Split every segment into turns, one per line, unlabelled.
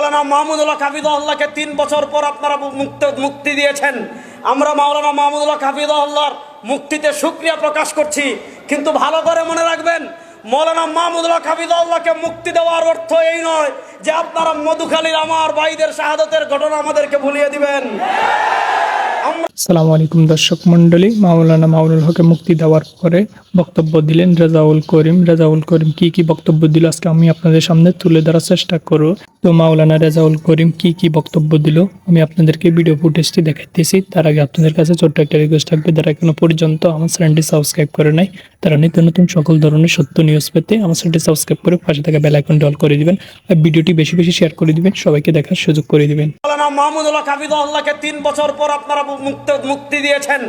মাওলানা মাহমুদুল্লাহ হাফিজাহুল্লাহকে 3 বছর পর আপনারা মুক্তি দিয়েছেন। আমরা মাওলানা মাহমুদুল্লাহ হাফিজাহুল্লাহর মুক্তিতে শুকরিয়া প্রকাশ করছি। কিন্তু ভালো করে মনে রাখবেন, মাওলানা মাহমুদুল্লাহ হাফিজাহুল্লাহকে মুক্তি দেওয়ার অর্থ এই নয় যে আপনারা মধুখালীর আমার ভাইদের শাহাদাতের ঘটনা আমাদেরকে ভুলিয়ে দিবেন।
আসসালামু আলাইকুম দর্শক মন্ডলী, মাওলানা মামুনুল হককে মুক্তি দেওয়ার পরে বক্তব্য দিলেন রেজাউল করিম। কি বক্তব্য দিল আজকে আমি আপনাদের সামনে তুলে ধরার চেষ্টা করব। তো মাওলানা রেজাউল করিম কি বক্তব্য দিল আমি আপনাদেরকে ভিডিও ফুটেজটি দেখাইতেছি। তার আগে আপনাদের কাছে ছোট্ট একটা রিকোয়েস্ট থাকবে, যারা এখনো পর্যন্ত আমার চ্যানেলটি সাবস্ক্রাইব করে নাই তারা নিত্য নতুন সকল ধরনের সত্য নিউজ পেতে আমার চ্যানেলটি সাবস্ক্রাইব করে পাশে থাকা বেল আইকনটি অল করে দিবেন আর ভিডিওটি বেশি বেশি শেয়ার করে দিবেন, সবাইকে দেখার সুযোগ করে দিবেন।
মাওলানা মাহমুদুল্লাহ হাফিজাহুল্লাহকে 3 বছর পর আপনারা মুক্তি দিয়েছেন।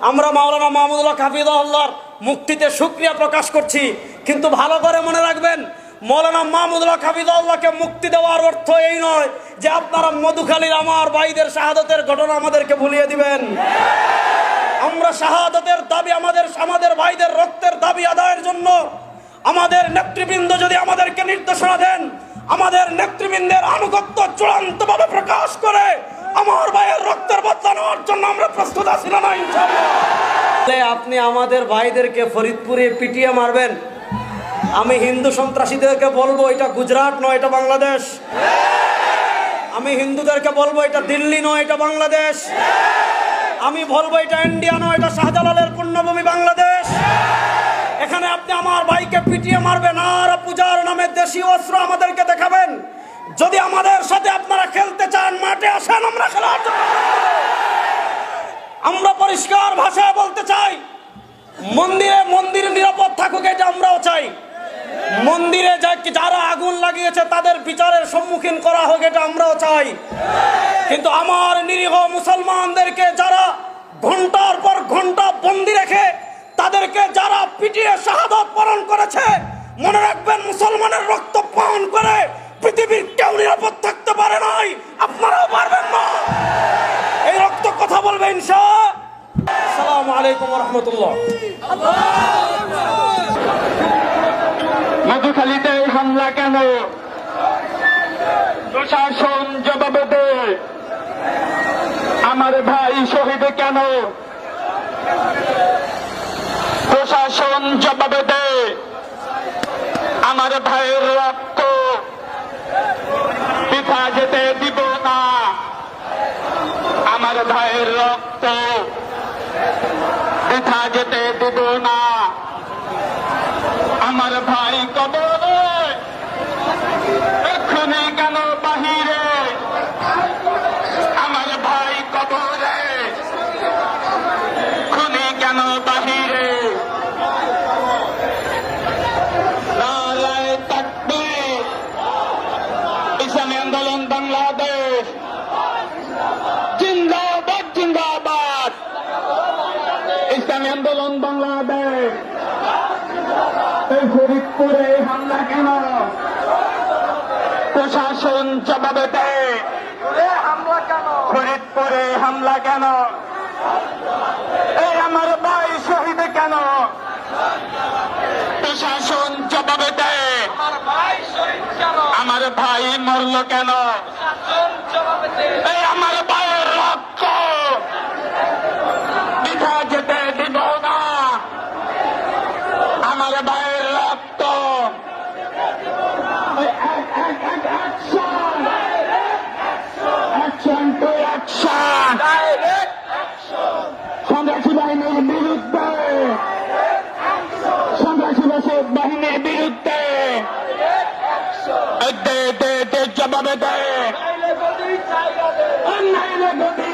আমরা মাওলানা মাহমুদুল্লাহ হাফিজাহুল্লাহর মুক্তিতে শুকরিয়া প্রকাশ করছি। কিন্তু ভালো করে মনে রাখবেন, মাওলানা মাহমুদুল্লাহ হাফিজাহুল্লাহকে মুক্তি দেওয়ার অর্থ এই নয় যে আপনারা মধুখালীর আমার ভাইদের শাহাদাতের ঘটনা আমাদেরকে ভুলিয়ে দিবেন। আমরা শাহাদাতের দাবি, আমাদের ভাইদের রক্তের দাবি আদায়ের জন্য আমাদের নেতৃবৃন্দ যদি আমাদেরকে নির্দেশনা দেন, আমাদের নেতৃবৃন্দের আনুগত্য চূড়ান্তভাবে প্রকাশ করে আমার ভাইয়ের রক্তের বদলা নেওয়ার জন্য আমরা প্রস্তুত আছি না ইনশাআল্লাহ। আপনি আমাদের ভাইদেরকে ফরিদপুরে পিটিয়ে মারবেন, আমি হিন্দু সন্ত্রাসীদেরকে বলবো এটা গুজরাট নয়, এটা বাংলাদেশ। আমি হিন্দুদেরকে বলবো এটা দিল্লি নয়, এটা বাংলাদেশ। আমি বলবো এটা ইন্ডিয়া নয়, এটা শাহজালালের পুণ্যভূমি বাংলাদেশ। এখানে আপনি আমার ভাইকে পিটিয়ে মারবেন আর পূজার নামে দেশি অস্ত্র আমাদেরকে দেখাবেন। যদি আমাদের সাথে আপনারা খেলতে চান, মাঠে আসেন, আমরা খেলার জন্য। আমরা পরিষ্কার ভাষায় বলতে চাই, মন্দিরে নিরাপদ থাকুক, এটা আমরাও চাই। মন্দিরে যারা আগুন লাগিয়েছে তাদের বিচারের সম্মুখীন করা হোক, এটা আমরাও চাই। কিন্তু আমার নিরীহ মুসলমানদেরকে যারা ঘন্টার পর ঘন্টা বন্দি রেখে তাদেরকে যারা পিটিয়ে শাহাদাত বরণ করেছে, মনে রাখবেন মুসলমানের রক্ত পান করে পৃথিবীর কেউ নিরাপদ থাকতে পারে নাই, আপনারাও পারবেন না। এই রক্ত কথা বলবে ইনশাআল্লাহ। আসসালামু আলাইকুম ওয়া রাহমাতুল্লাহ।
মধুখালীতে হামলা কেন? প্রশাসন জবাব দে। আমার ভাই শহীদ কেন? প্রশাসন জবাব দে। আমার ভাইয়ের রক্ত বৃথা যেতে দিব না। আমার ভাইয়ের রক্ত বৃথা যেতে দিব না। আমার ভাই কবরে, এক্ষুনি কেন বাহিরে? আমার ভাই কবরে, এক্ষুনি কেন বাহিরে? নারায়ে তাকবীর, ইসলামী আন্দোলন বাংলাদেশ জিন্দাবাদ, জিন্দাবাদ। ইসলামী আন্দোলন বাংলাদেশ। এই ফরিদপুরে হামলা কেন? প্রশাসন জবাব দেয়। ফরিদপুরে হামলা কেন? এই আমার ভাই শহীদ কেন? প্রশাসন জবাব দেয়। আমার ভাই মরল কেন? এই আমার ভাইয়ের রক্ত বৃথা যেতে দিব না। আমার ভাইয়ের রক্ত সন্ত্রাসী বাহিনীর বিরুদ্ধে, সন্ত্রাসী বাহিনীর বিরুদ্ধে জবাবে দেয়। অন্যায় গতি